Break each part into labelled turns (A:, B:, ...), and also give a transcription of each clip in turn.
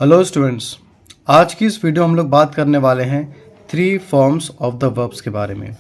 A: Hello students, आज की इस वीडियो हम लोग बात करने वाले हैं 3 फॉर्म्स ऑफ द वर्ब्स के बारे में।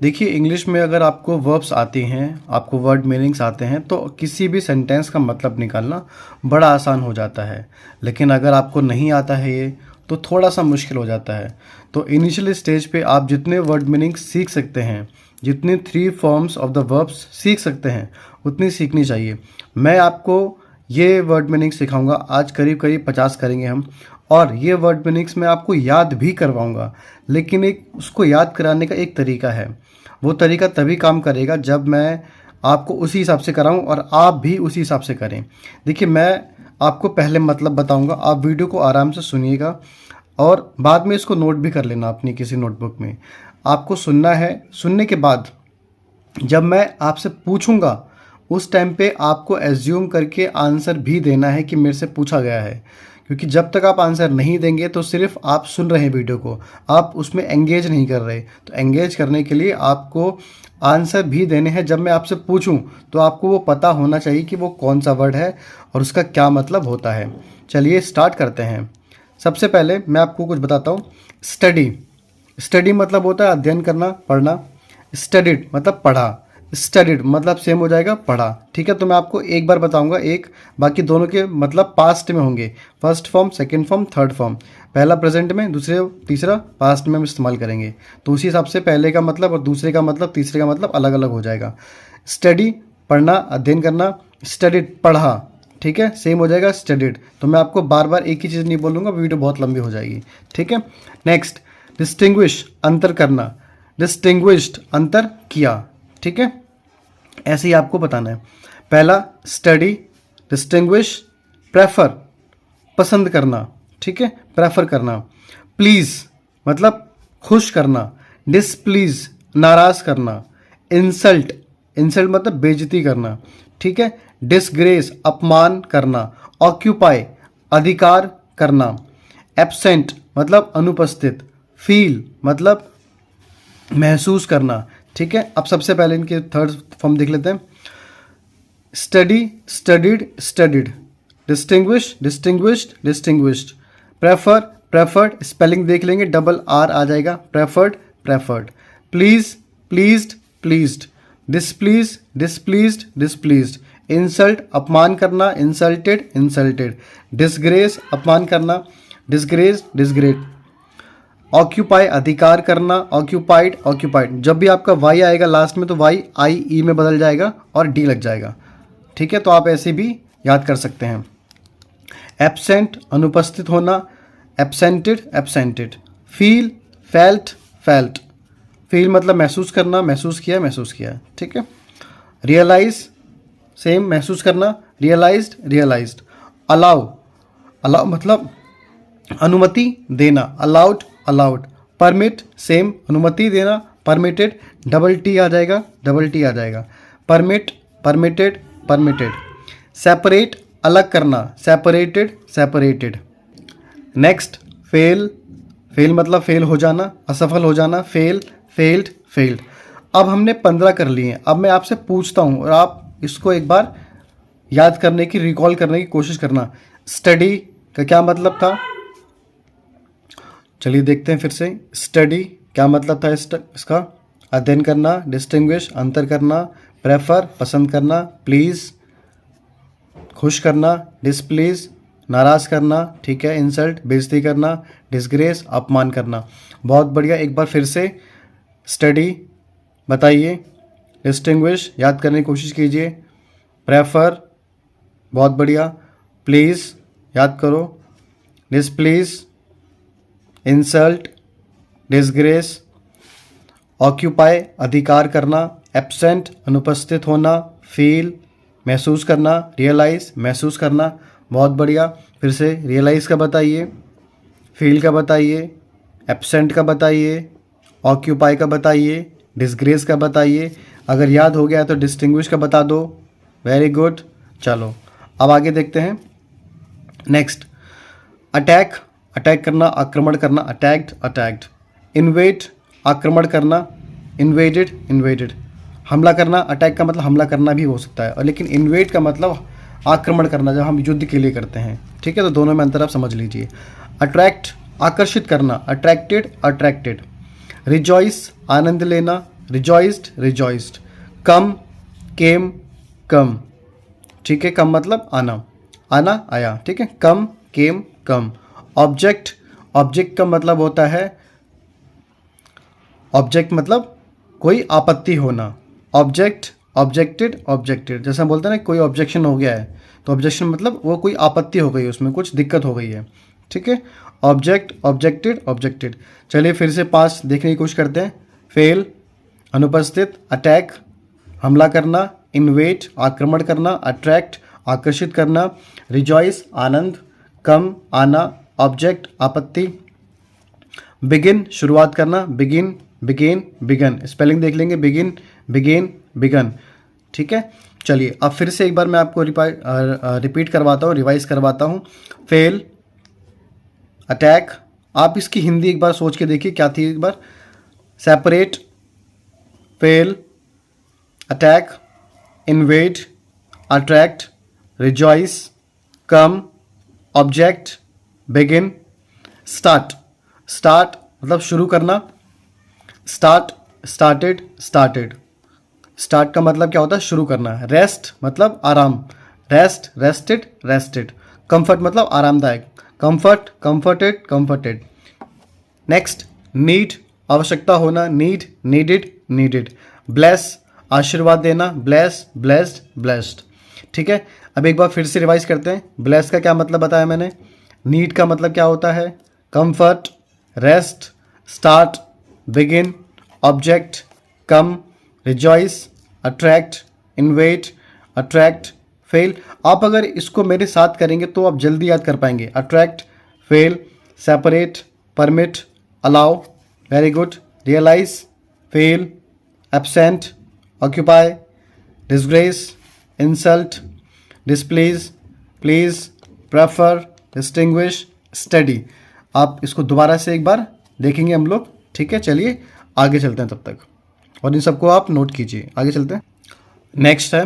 A: देखिए, इंग्लिश में अगर आपको वर्ब्स आती हैं, आपको वर्ड मीनिंग्स आते हैं, तो किसी भी सेंटेंस का मतलब निकालना बड़ा आसान हो जाता है। लेकिन अगर आपको नहीं आता है ये, तो थोड़ा सा मुश्किल हो जाता है। तो इनिशियल स्टेज पे आप जितने वर्ड मीनिंग्स सीख सकते हैं, जितनी 3 फॉर्म्स ऑफ द वर्ब्स सीख सकते हैं, उतनी सीखनी चाहिए। मैं आपको ये वर्ड मीनिंग सिखाऊंगा। आज करीब करीब 50 करेंगे हम, और ये वर्ड मीनिंग्स मैं आपको याद भी करवाऊंगा। लेकिन एक उसको याद कराने का एक तरीका है। वो तरीका तभी काम करेगा जब मैं आपको उसी हिसाब से कराऊं और आप भी उसी हिसाब से करें। देखिए, मैं आपको पहले मतलब बताऊंगा, आप वीडियो को आराम से सुनिएगा और बाद में इसको नोट भी कर लेना अपनी किसी नोटबुक में। आपको सुनना है। सुनने के बाद जब मैं आपसे पूछूंगा, उस टाइम पे आपको एज्यूम करके आंसर भी देना है कि मेरे से पूछा गया है। क्योंकि जब तक आप आंसर नहीं देंगे तो सिर्फ आप सुन रहे हैं वीडियो को, आप उसमें एंगेज नहीं कर रहे। तो एंगेज करने के लिए आपको आंसर भी देने हैं। जब मैं आपसे पूछूं तो आपको वो पता होना चाहिए कि वो कौन सा वर्ड है और उसका क्या मतलब होता है। चलिए स्टार्ट करते हैं। सबसे पहले मैं आपको कुछ बताता हूँ। स्टडी, स्टडी मतलब होता है अध्ययन करना, पढ़ना। स्टडीड मतलब पढ़ा। स्टडीड मतलब सेम हो जाएगा पढ़ा। ठीक है, तो मैं आपको एक बार बताऊंगा, बाकी दोनों के मतलब पास्ट में होंगे। First form, second form, third form. पहला प्रेजेंट में, दूसरे तीसरा पास्ट में हम इस्तेमाल करेंगे। तो उसी हिसाब से पहले का मतलब और दूसरे का मतलब, तीसरे का मतलब अलग अलग हो जाएगा। स्टडी पढ़ना, अध्ययन करना। स्टडीड पढ़ा। ठीक है, सेम हो जाएगा स्टडीड। तो मैं आपको बार बार एक ही चीज़ नहीं बोलूँगा, वीडियो बहुत लंबी हो जाएगी। ठीक है, नेक्स्ट डिस्टिंग्विश, अंतर करना। डिस्टिंग्विश्ड अंतर किया। ठीक है, ऐसे ही आपको बताना है। पहला स्टडी, डिस्टिंग्विश, प्रेफर पसंद करना। ठीक है, प्रेफर करना। प्लीज मतलब खुश करना। डिसप्लीज नाराज करना। इंसल्ट, इंसल्ट मतलब बेइज्जती करना। ठीक है, डिसग्रेस अपमान करना। ऑक्यूपाई अधिकार करना। एब्सेंट मतलब अनुपस्थित। फील मतलब महसूस करना। ठीक है, अब सबसे पहले इनके थर्ड फॉर्म देख लेते हैं। Study, studied, studied. Distinguish, distinguished, distinguished. Prefer, preferred. Spelling देख लेंगे, डबल आर आ जाएगा। Preferred, preferred. Please, pleased, pleased. Displease, displeased, displeased. Insult अपमान करना, इंसल्टेड, इंसल्टेड। डिसग्रेस अपमान करना, डिसग्रेस्ड, डिसग्रेड। ऑक्यूपाई अधिकार करना, ऑक्यूपाइड, ऑक्यूपाइड। जब भी आपका वाई आएगा लास्ट में तो वाई आई ई में बदल जाएगा और डी लग जाएगा। ठीक है, तो आप ऐसे भी याद कर सकते हैं। एब्सेंट अनुपस्थित होना। Absented, absented. Feel, felt, felt. Feel मतलब महसूस करना, महसूस किया, महसूस किया। ठीक है, रियलाइज सेम महसूस करना। Realised, realised. अलाउ, अलाउ मतलब अनुमति देना। Allowed, allowed. परमिट सेम अनुमति देना। परमिटेड डबल टी आ जाएगा, डबल टी आ जाएगा। Permit, permitted, permitted. सेपरेट अलग करना। Separated, separated. Next fail, fail मतलब फेल हो जाना, असफल हो जाना। Fail, failed, failed. अब हमने 15 कर लिए हैं। अब मैं आपसे पूछता हूँ और आप इसको एक बार याद करने की, रिकॉल करने की कोशिश करना। स्टडी का क्या मतलब था? चलिए देखते हैं फिर से। स्टडी क्या मतलब था इसका? अध्ययन करना। डिस्टिंग्विश अंतर करना। प्रेफर पसंद करना। प्लीज़ खुश करना। डिसप्लीज नाराज़ करना। ठीक है, इंसल्ट बेइज्जती करना। डिसग्रेस अपमान करना। बहुत बढ़िया, एक बार फिर से स्टडी बताइए। डिस्टिंग्विश याद करने की कोशिश कीजिए। प्रेफर बहुत बढ़िया। प्लीज़ याद करो। Displease, insult, disgrace. ऑक्यूपाई अधिकार करना। एब्सेंट अनुपस्थित होना। फील महसूस करना। रियलाइज महसूस करना। बहुत बढ़िया, फिर से रियलाइज का बताइए, फील का बताइए, एब्सेंट का बताइए, ऑक्यूपाई का बताइए, डिसग्रेस का बताइए। अगर याद हो गया तो डिस्टिंग्विश का बता दो। Very good. चलो अब आगे देखते हैं। नेक्स्ट अटैक, अटैक करना, आक्रमण करना। Attacked, attacked. इन्वेड आक्रमण करना। Invaded, invaded. हमला करना, अटैक का मतलब हमला करना भी हो सकता है, और लेकिन इन्वेड का मतलब आक्रमण करना, जब हम युद्ध के लिए करते हैं, ठीक है। तो दोनों में अंतर आप समझ लीजिए। अट्रैक्ट, आकर्षित करना, अट्रैक्टेड, अट्रैक्टेड। रिजॉइस, आनंद लेना, रिजॉइस्ड, रिजॉइस्ड। कम, केम, कम, ठीक है। कम मतलब आना, आना, आया, ठीक है। कम, केम, कम। ऑब्जेक्ट, ऑब्जेक्ट का मतलब होता है, ऑब्जेक्ट मतलब कोई आपत्ति होना। Object, objected, objected. जैसे हम बोलते हैं ना कोई ऑब्जेक्शन हो गया है, तो ऑब्जेक्शन मतलब वो कोई आपत्ति हो गई, उसमें कुछ दिक्कत हो गई है, ठीक है। Object, objected, objected. चलिए फिर से 5 देखने की कोशिश करते हैं। फेल, अनुपस्थित। अटैक, हमला करना। इन्वेट, आक्रमण करना। अट्रैक्ट, आकर्षित करना। रिजॉइस, आनंद। कम, आना। ऑब्जेक्ट, आपत्ति। बिगिन, शुरुआत करना। Begin, begin, begin. स्पेलिंग देख लेंगे, बिगिन, बिगेन, बिगन, ठीक है। चलिए अब फिर से एक बार मैं आपको रिपीट करवाता हूँ, रिवाइज करवाता हूँ। फेल, अटैक, आप इसकी हिंदी एक बार सोच के देखिए क्या थी एक बार। Separate, fail, attack, invade, attract, rejoice, come, object, begin. Start, start मतलब शुरू करना। Start, started, started. स्टार्ट का मतलब क्या होता है, शुरू करना। रेस्ट मतलब आराम, रेस्ट, रेस्टेड, रेस्टेड। कंफर्ट मतलब आरामदायक, comfort, comforted, comforted. Next, need, आवश्यकता होना। Need, needed, needed. ब्लेस, आशीर्वाद देना। ब्लेस, ब्लेस्ड, ब्लेस्ड, ठीक है। अब एक बार फिर से रिवाइज करते हैं। ब्लेस का क्या मतलब बताया मैंने। नीड का मतलब क्या होता है, comfort, rest, start, begin, object, come, rejoice, attract, invade, attract, fail. आप अगर इसको मेरे साथ करेंगे तो आप जल्दी याद कर पाएंगे। Attract, fail, separate, permit, allow, very good, realise, fail, absent, occupy, disgrace, insult, displease, please, prefer, distinguish, study. आप इसको दोबारा से एक बार देखेंगे हम लोग, ठीक है। चलिए आगे चलते हैं तब तक, और इन सबको आप नोट कीजिए। आगे चलते हैं। नेक्स्ट है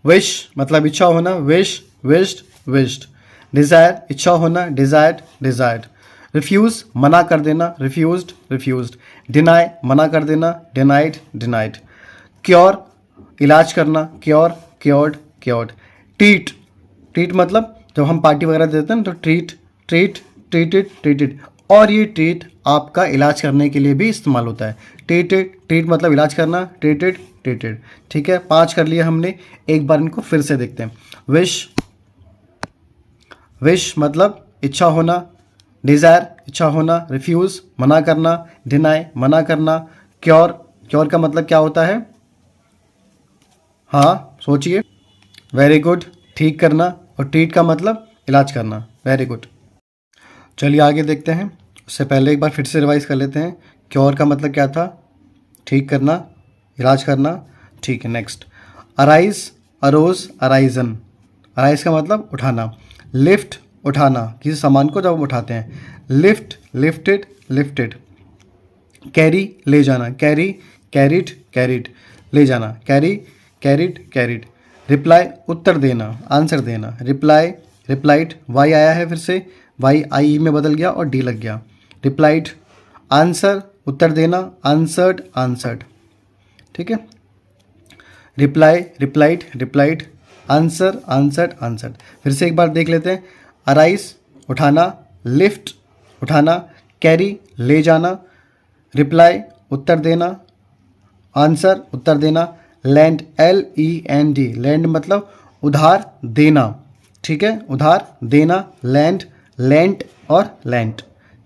A: विश, मतलब इच्छा होना। Wish, wished, wished. डिज़ायर, इच्छा होना। Desired, desired. रिफ्यूज़, मना कर देना। Refused, refused. डिनाई, मना कर देना। Denied, denied. क्योर, इलाज करना। Cure, cured, cured. Treat, treat मतलब जब हम पार्टी वगैरह देते हैं ना तो ट्रीट, ट्रीट, ट्रीटेड, ट्रीटेड। और ये ट्रीट आपका इलाज करने के लिए भी इस्तेमाल होता है। ट्रीटेड, ट्रीट मतलब इलाज करना। ट्रीटेड, ट्रीटेड, ठीक है। 5 कर लिए हमने, एक बार इनको फिर से देखते हैं। विश, विश मतलब इच्छा होना। डिज़ायर, इच्छा होना। रिफ्यूज़, मना करना। डिनाई, मना करना। क्योर, क्योर का मतलब क्या होता है, हाँ सोचिए। वेरी गुड, ठीक करना। और ट्रीट का मतलब इलाज करना। Very good. चलिए आगे देखते हैं। उससे पहले एक बार फिर से रिवाइज कर लेते हैं। क्योर का मतलब क्या था, ठीक करना, इलाज करना, ठीक है। Next, arise, arose, arisen. Arise का मतलब उठाना। लिफ्ट, उठाना, किसी सामान को जब हम उठाते हैं। Lift, lifted, lifted. कैरी, ले जाना। कैरी, कैरिड, कैरिड, ले जाना। Carry, carried, carried. रिप्लाई, उत्तर देना, आंसर देना। रिप्लाई, रिप्लाइड, वाई आया है फिर से, वाई आई में बदल गया और डी लग गया। रिप्लाइड, आंसर, उत्तर देना। आंसर्ड, आंसर्ड, ठीक है। Reply, replied, replied. Answer, answered, answered. फिर से एक बार देख लेते हैं। अराइज, उठाना। लिफ्ट, उठाना। कैरी, ले जाना। रिप्लाई, उत्तर देना। आंसर, उत्तर देना। लैंड, LEND, लैंड मतलब उधार देना, ठीक है। उधार देना। लैंड, लैंड और लैंड,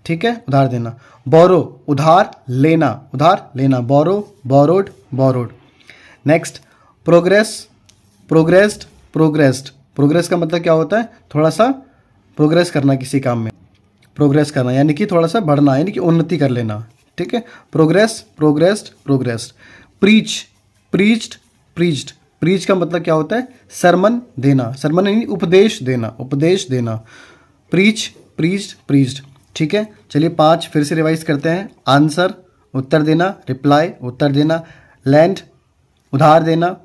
A: ठीक है, उधार देना। बोरो, उधार लेना, उधार लेना। Borrow, borrowed, borrowed. Next, progress, progressed, progressed. Progress का मतलब क्या होता है, थोड़ा सा प्रोग्रेस करना किसी काम में। प्रोग्रेस करना यानी कि थोड़ा सा बढ़ना, यानी कि उन्नति कर लेना, ठीक है। Progress, progressed, progressed. Preach, preached, preached. Preach का मतलब क्या होता है, सरमन देना। सरमन यानी उपदेश देना, उपदेश देना। प्रीच, प्रीच्ड, प्रीच्ड, ठीक है। चलिए 5 फिर से रिवाइज करते हैं। आंसर, उत्तर देना। रिप्लाई, उत्तर देना। लैंड, उधार देना।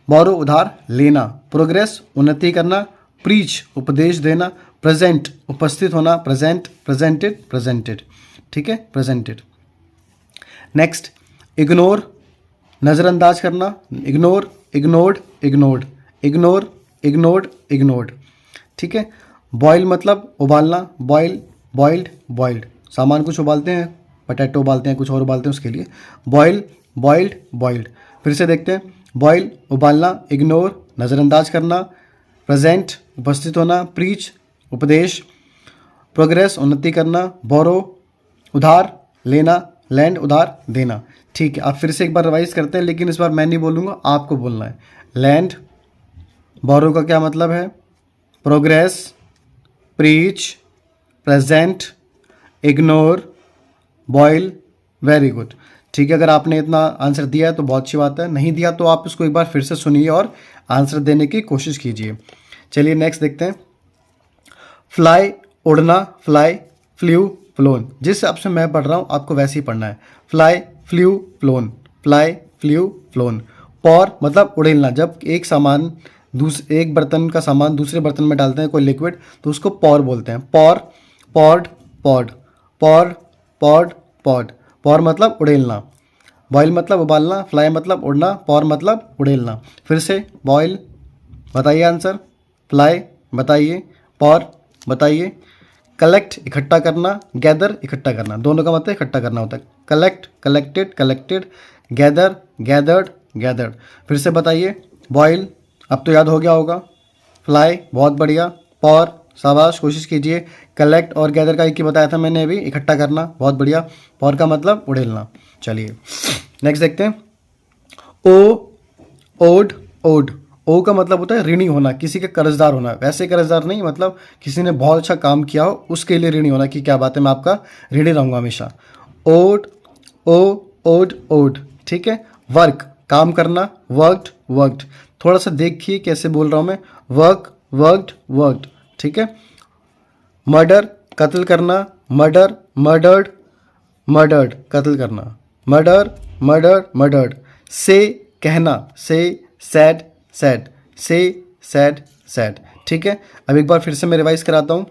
A: बोरो उधार लेना, प्रोग्रेस उन्नति करना, प्रीच उपदेश देना, प्रेजेंट उपस्थित होना, प्रेजेंट प्रेजेंटेड प्रेजेंटेड, ठीक है, प्रेजेंटेड। नेक्स्ट इग्नोर नज़रअंदाज करना, ignore ignored ignored, ignore ignored ignored, ठीक है। बॉयल मतलब उबालना, बॉयल बॉइल्ड बॉइल्ड, सामान कुछ उबालते हैं, पोटैटो उबालते हैं, कुछ और उबालते हैं उसके लिए, बॉयल बॉइल्ड बॉइल्ड। फिर से देखते हैं, बॉयल उबालना, इग्नोर नज़रअंदाज करना, प्रेजेंट उपस्थित होना, प्रीच उपदेश, प्रोग्रेस उन्नति करना, बोरो उधार लेना, लैंड उधार देना, ठीक है। आप फिर से एक बार रिवाइज करते हैं, लेकिन इस बार मैं नहीं बोलूँगा, आपको बोलना है। लैंड बोरो का क्या मतलब है, progress, preach, present, ignore, boil, very good, ठीक है। अगर आपने इतना आंसर दिया है तो बहुत अच्छी बात है, नहीं दिया तो आप इसको एक बार फिर से सुनिए और आंसर देने की कोशिश कीजिए। चलिए नेक्स्ट देखते हैं। फ्लाई उड़ना, फ्लाई फ्ल्यू फ्लोन, जिस हिसाब से मैं पढ़ रहा हूँ आपको वैसे ही पढ़ना है। Fly flew flown, fly flew flown. Pour मतलब उड़ेलना, जब एक बर्तन का सामान दूसरे बर्तन में डालते हैं कोई लिक्विड तो उसको पॉर बोलते हैं। पॉर पॉर्ड पॉड, पॉर पॉड पॉड, पॉर मतलब उड़ेलना, बॉयल मतलब उबालना, फ्लाई मतलब उड़ना, पॉर मतलब उड़ेलना। फिर से बॉयल बताइए आंसर, फ्लाई बताइए, पॉर बताइए। कलेक्ट इकट्ठा करना, गैदर इकट्ठा करना, दोनों का मतलब इकट्ठा करना होता है। Collect collected collected, gather gathered gathered. फिर से बताइए, बॉयल अब तो याद हो गया होगा, फ्लाई बहुत बढ़िया, पॉर शाबाश कोशिश कीजिए, कलेक्ट और गैदर का एक ही बताया था मैंने अभी, इकट्ठा करना बहुत बढ़िया, पॉर का मतलब उड़ेलना। चलिए नेक्स्ट देखते हैं। ओ ओड ओड, ओ का मतलब होता है ऋणी होना, किसी का कर्जदार होना, वैसे कर्जदार नहीं, मतलब किसी ने बहुत अच्छा काम किया हो उसके लिए ऋणी होना, कि क्या बात है मैं आपका ऋणी रहूँगा हमेशा। ओड ओ ओड ओड, ठीक है। वर्क काम करना, वर्कड वर्कड, थोड़ा सा देखिए कैसे बोल रहा हूँ मैं, वर्क वर्कड वर्कड, ठीक है। मर्डर कत्ल करना, मर्डर मर्डर्ड मर्डर्ड कत्ल करना, मर्डर मर्डर मर्डर्ड। से कहना, से सैड सैड, से सैड सैड, ठीक है। अब एक बार फिर से मैं रिवाइज कराता हूँ।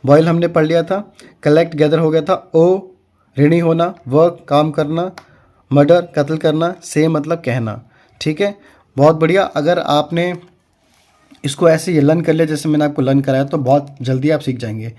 A: बॉयल हमने पढ़ लिया था, कलेक्ट गैदर हो गया था, ओ ऋणी होना, वर्क काम करना, मर्डर कत्ल करना, से मतलब कहना, ठीक है। बहुत बढ़िया। अगर आपने इसको ऐसे ये लर्न कर लिया जैसे मैंने आपको लर्न कराया तो बहुत जल्दी आप सीख जाएंगे।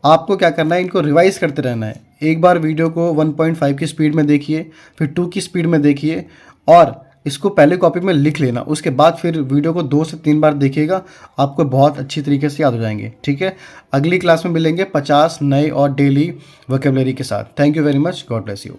A: आपको क्या करना है, इनको रिवाइज करते रहना है। एक बार वीडियो को 1.5 की स्पीड में देखिए, फिर 2 की स्पीड में देखिए और इसको पहले कॉपी में लिख लेना, उसके बाद फिर वीडियो को 2 से 3 बार देखिएगा, आपको बहुत अच्छी तरीके से याद हो जाएंगे, ठीक है। अगली क्लास में मिलेंगे 50 नए और डेली वोकेबलरी के साथ। Thank you very much, God bless you.